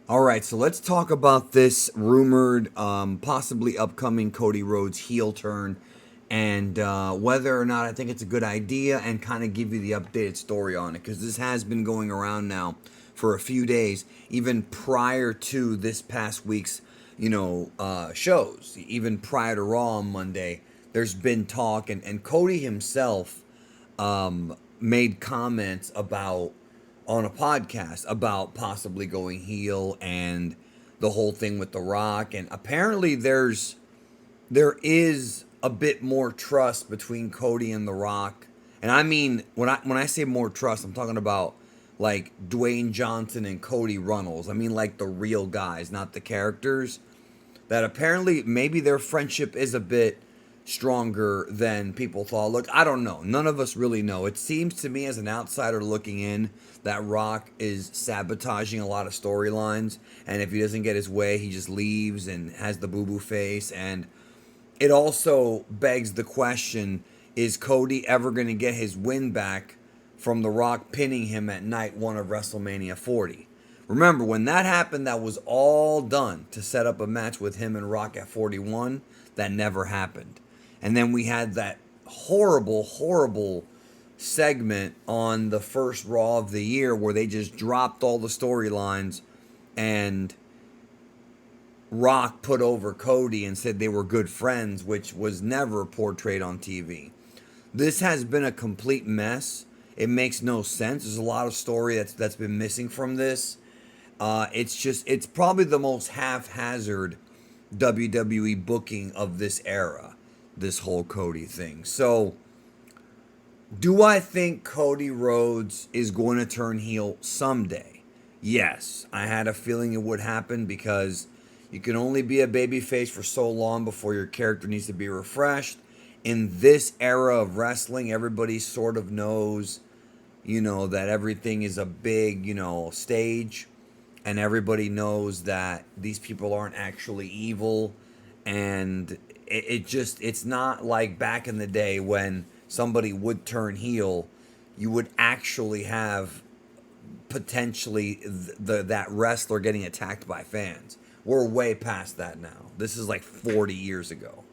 All right, so let's talk about this rumored, possibly upcoming Cody Rhodes heel turn, and whether or not I think it's a good idea, and kind of give you the updated story on it, because this has been going around now for a few days, even prior to this past week's, shows, even prior to Raw on Monday. There's been talk, and Cody himself made comments about on a podcast about possibly going heel and the whole thing with The Rock. And apparently there is a bit more trust between Cody and The Rock. And I mean, when I say more trust, I'm talking about like Dwayne Johnson and Cody Runnels. I mean like the real guys, not the characters. That apparently maybe their friendship is a bit stronger than people thought. Look, I don't know. None of us really know. It seems to me as an outsider looking in that Rock is sabotaging a lot of storylines, and if he doesn't get his way, he just leaves and has the boo-boo face. And it also begs the question, is Cody ever going to get his win back from The Rock pinning him at night one of WrestleMania 40? Remember, when that happened, that was all done to set up a match with him and Rock at 41. That never happened. And then we had that horrible, horrible segment on the first Raw of the year where they just dropped all the storylines and Rock put over Cody and said they were good friends, which was never portrayed on TV. This has been a complete mess. It makes no sense. There's a lot of story that's been missing from this. It's probably the most haphazard WWE booking of this era, this whole Cody thing. So, do I think Cody Rhodes is going to turn heel someday? Yes, I had a feeling it would happen because you can only be a babyface for so long before your character needs to be refreshed. In this era of wrestling, everybody sort of knows, that everything is a big, stage, and everybody knows that these people aren't actually evil. And it's not like back in the day when somebody would turn heel, you would actually have potentially that wrestler getting attacked by fans. We're way past that now. This is like 40 years ago.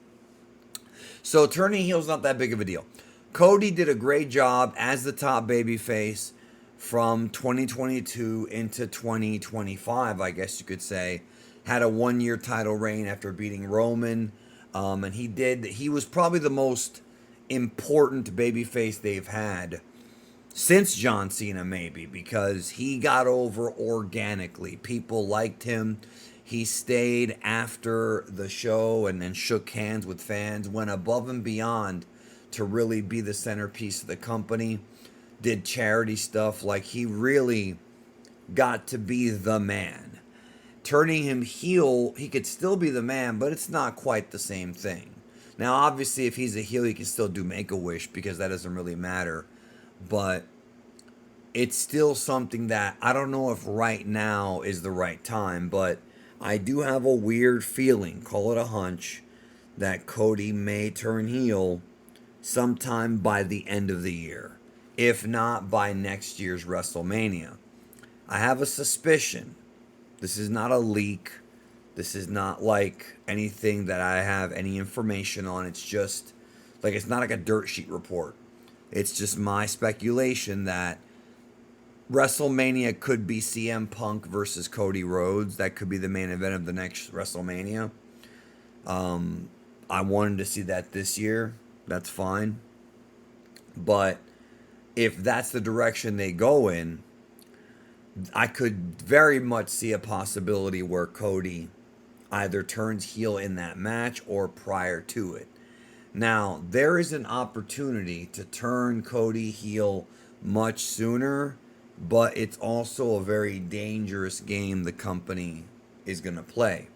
So turning heel is not that big of a deal. Cody did a great job as the top babyface from 2022 into 2025, I guess you could say. Had a 1 year title reign after beating Roman. And he was probably the most important babyface they've had since John Cena, maybe, because he got over organically. People liked him. He stayed after the show and then shook hands with fans, went above and beyond to really be the centerpiece of the company, did charity stuff. Like, he really got to be the man. Turning him heel, he could still be the man, but it's not quite the same thing. Now, obviously, if he's a heel, he can still do Make-A-Wish because that doesn't really matter. But it's still something that I don't know if right now is the right time, but I do have a weird feeling, call it a hunch, that Cody may turn heel sometime by the end of the year, if not by next year's WrestleMania. I have a suspicion. This is not a leak. This is not like anything that I have any information on. It's just like, it's not like a dirt sheet report. It's just my speculation that WrestleMania could be CM Punk versus Cody Rhodes. That could be the main event of the next WrestleMania. I wanted to see that this year. That's fine. But if that's the direction they go in, I could very much see a possibility where Cody either turns heel in that match or prior to it. Now, there is an opportunity to turn Cody heel much sooner, but it's also a very dangerous game the company is going to play,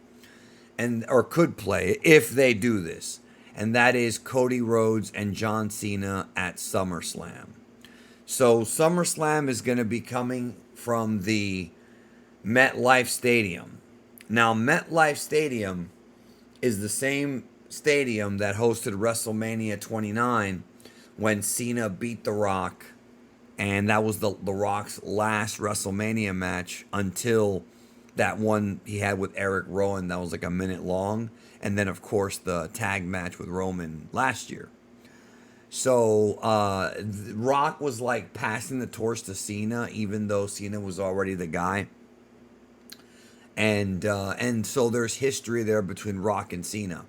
and or could play if they do this. And that is Cody Rhodes and John Cena at SummerSlam. So SummerSlam is going to be coming from the MetLife Stadium. Now, MetLife Stadium is the same stadium that hosted WrestleMania 29 when Cena beat The Rock, and that was the Rock's last WrestleMania match until that one he had with Eric Rowan that was like a minute long, and then of course the tag match with Roman last year. So Rock was like passing the torch to Cena, even though Cena was already the guy. And so there's history there between Rock and Cena.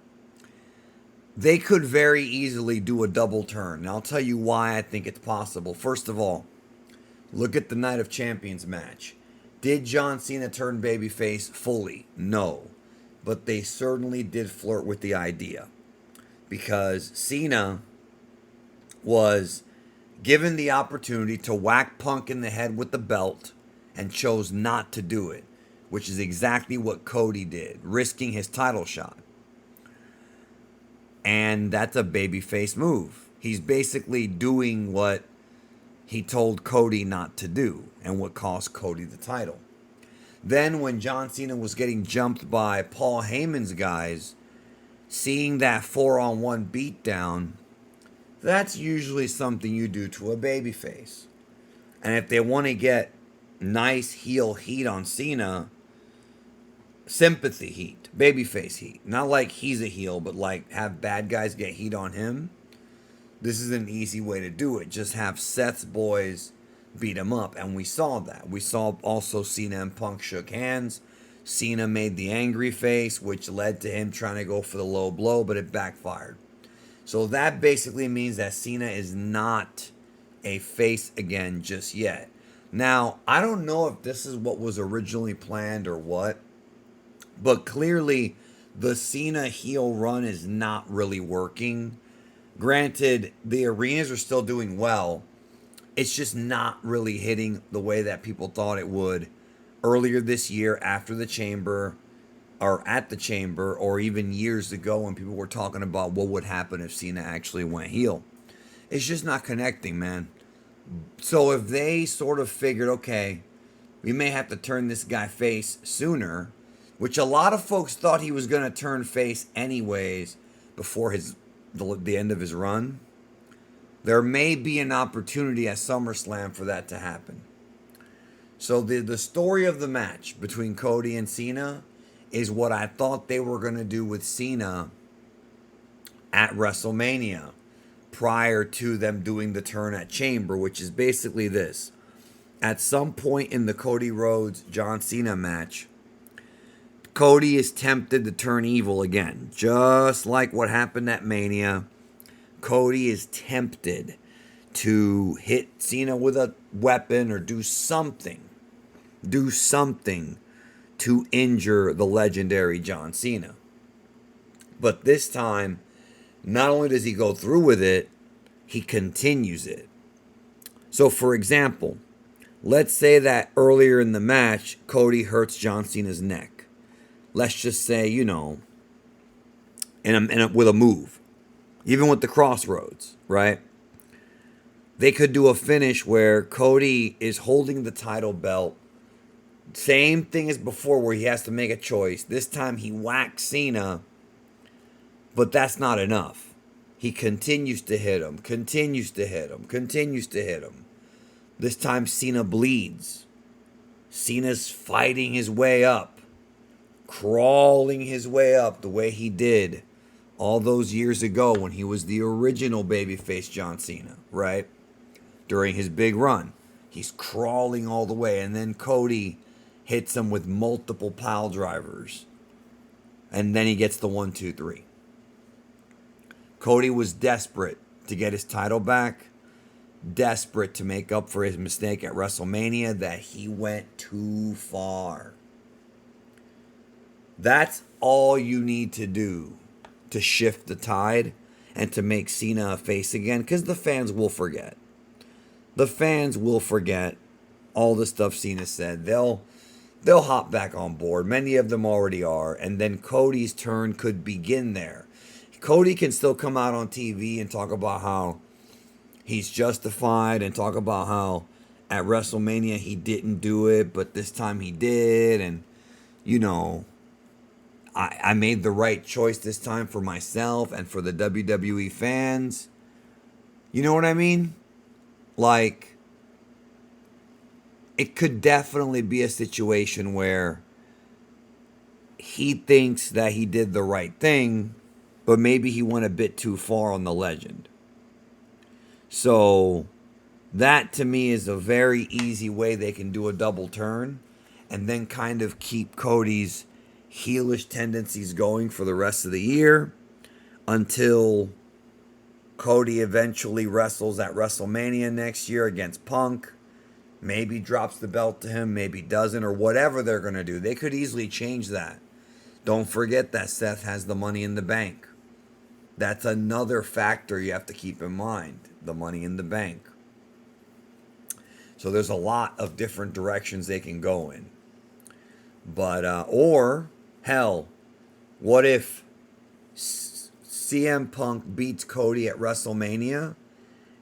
They could very easily do a double turn, and I'll tell you why I think it's possible. First of all, look at the Night of Champions match. Did John Cena turn babyface fully? No. But they certainly did flirt with the idea. Because Cena was given the opportunity to whack Punk in the head with the belt and chose not to do it, which is exactly what Cody did, risking his title shot. And that's a babyface move. He's basically doing what he told Cody not to do and what cost Cody the title. Then when John Cena was getting jumped by Paul Heyman's guys, seeing that 4-on-1 beatdown, that's usually something you do to a babyface. And if they want to get nice heel heat on Cena, sympathy heat, babyface heat. Not like he's a heel, but like have bad guys get heat on him. This is an easy way to do it. Just have Seth's boys beat him up. And we saw that. We saw also Cena and Punk shook hands. Cena made the angry face, which led to him trying to go for the low blow, but it backfired. So that basically means that Cena is not a face again just yet. Now, I don't know if this is what was originally planned or what, but clearly the Cena heel run is not really working. Granted, the arenas are still doing well. It's just not really hitting the way that people thought it would earlier this year after the Chamber, or at the Chamber, or even years ago when people were talking about what would happen if Cena actually went heel. It's just not connecting, man. So if they sort of figured, okay, we may have to turn this guy face sooner, which a lot of folks thought he was going to turn face anyways before the end of his run, there may be an opportunity at SummerSlam for that to happen. So the story of the match between Cody and Cena is what I thought they were going to do with Cena at WrestleMania prior to them doing the turn at Chamber, which is basically this. At some point in the Cody Rhodes John Cena match, Cody is tempted to turn evil again. Just like what happened at Mania, Cody is tempted to hit Cena with a weapon or do something to injure the legendary John Cena. But this time, not only does he go through with it, he continues it. So for example, let's say that earlier in the match, Cody hurts John Cena's neck. Let's just say, with a move. Even with the crossroads, right? They could do a finish where Cody is holding the title belt. Same thing as before where he has to make a choice. This time he whacks Cena, but that's not enough. He continues to hit him, continues to hit him. This time Cena bleeds. Cena's fighting his way up. Crawling his way up the way he did all those years ago when he was the original babyface John Cena, right? During his big run. He's crawling all the way, and then Cody hits him with multiple pile drivers. And then he gets the 1, 2, 3. Cody was desperate to get his title back. Desperate to make up for his mistake at WrestleMania that he went too far. That's all you need to do to shift the tide and to make Cena a face again, because the fans will forget. The fans will forget all the stuff Cena said. They'll hop back on board. Many of them already are. And then Cody's turn could begin there. Cody can still come out on TV and talk about how he's justified and talk about how at WrestleMania he didn't do it, but this time he did. And, I made the right choice this time for myself and for the WWE fans. You know what I mean? Like, it could definitely be a situation where he thinks that he did the right thing, but maybe he went a bit too far on the legend. So that to me is a very easy way they can do a double turn and then kind of keep Cody's heelish tendencies going for the rest of the year until Cody eventually wrestles at WrestleMania next year against Punk. Maybe drops the belt to him, maybe doesn't, or whatever they're going to do. They could easily change that. Don't forget that Seth has the Money in the Bank. That's another factor you have to keep in mind, the Money in the Bank. So there's a lot of different directions they can go in. But, or, hell, what if CM Punk beats Cody at WrestleMania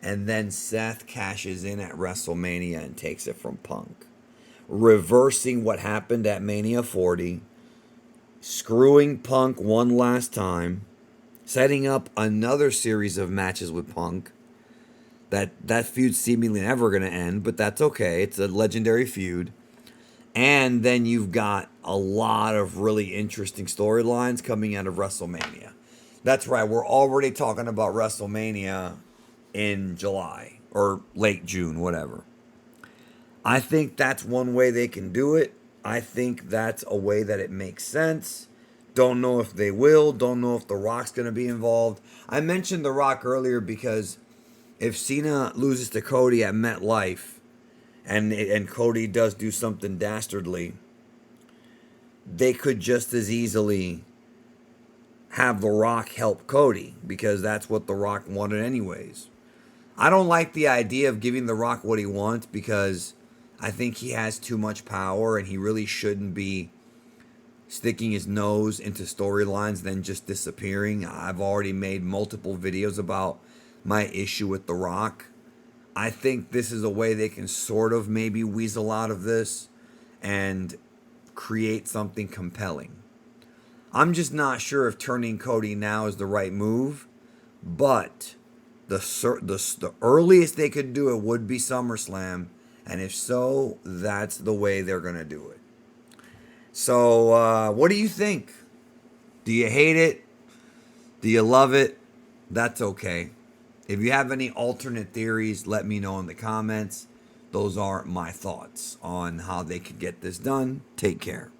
and then Seth cashes in at WrestleMania and takes it from Punk? Reversing what happened at Mania 40, screwing Punk one last time, setting up another series of matches with Punk. That feud's seemingly never going to end, but that's okay. It's a legendary feud. And then you've got a lot of really interesting storylines coming out of WrestleMania. That's right, we're already talking about WrestleMania in July or late June, whatever. I think that's one way they can do it. I think that's a way that it makes sense. Don't know if they will. Don't know if The Rock's going to be involved. I mentioned The Rock earlier because if Cena loses to Cody at MetLife and Cody does do something dastardly, they could just as easily have The Rock help Cody because that's what The Rock wanted anyways. I don't like the idea of giving The Rock what he wants because I think he has too much power and he really shouldn't be sticking his nose into storylines then just disappearing. I've already made multiple videos about my issue with The Rock. I think this is a way they can sort of maybe weasel out of this and create something compelling. I'm just not sure if turning Cody now is the right move, but the earliest they could do it would be SummerSlam, and if so, that's the way they're going to do it. So, what do you think? Do you hate it? Do you love it? That's okay. If you have any alternate theories, let me know in the comments. Those are my thoughts on how they could get this done. Take care.